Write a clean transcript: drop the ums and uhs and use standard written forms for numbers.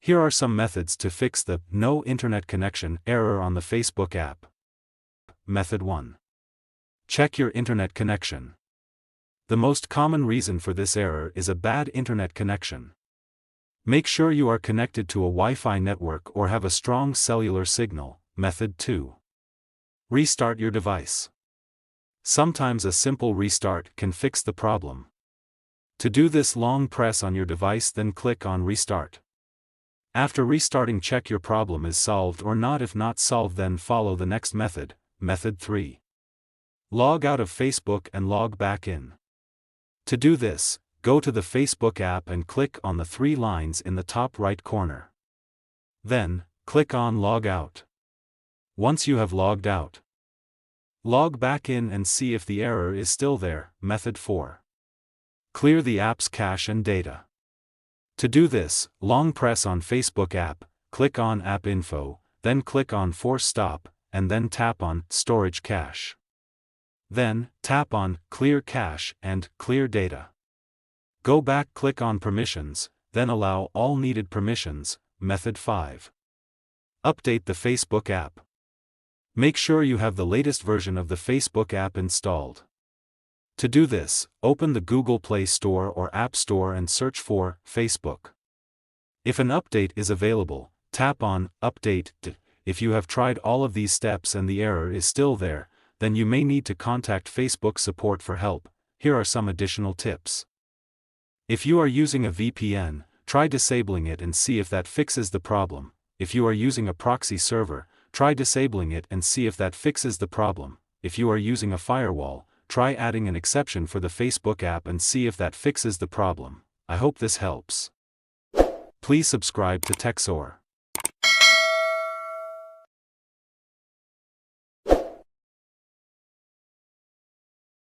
Here are some methods to fix the "no internet connection" error on the Facebook app. Method 1. Check your internet connection. The most common reason for this error is a bad internet connection. Make sure you are connected to a Wi-Fi network or have a strong cellular signal. Method 2. Restart your device. Sometimes a simple restart can fix the problem. To do this, long press on your device, then click on Restart. After restarting, check your problem is solved or not. If not solved, then follow the next method. Method 3. Log out of Facebook and log back in. To do this, go to the Facebook app and click on the 3 lines in the top right corner. Then, click on Log Out. Once you have logged out, log back in and see if the error is still there. Method 4. Clear the app's cache and data. To do this, long press on Facebook app, click on App Info, then click on Force Stop, and then tap on Storage Cache. Then, tap on Clear Cache and Clear Data. Go back, click on Permissions, then allow all needed permissions. Method 5. Update the Facebook app. Make sure you have the latest version of the Facebook app installed. To do this, open the Google Play Store or App Store and search for Facebook. If an update is available, tap on Update. If you have tried all of these steps and the error is still there, then you may need to contact Facebook support for help. Here are some additional tips. If you are using a VPN, try disabling it and see if that fixes the problem. If you are using a proxy server, try disabling it and see if that fixes the problem. If you are using a firewall, try adding an exception for the Facebook app and see if that fixes the problem. I hope this helps. Please subscribe to TechSoar.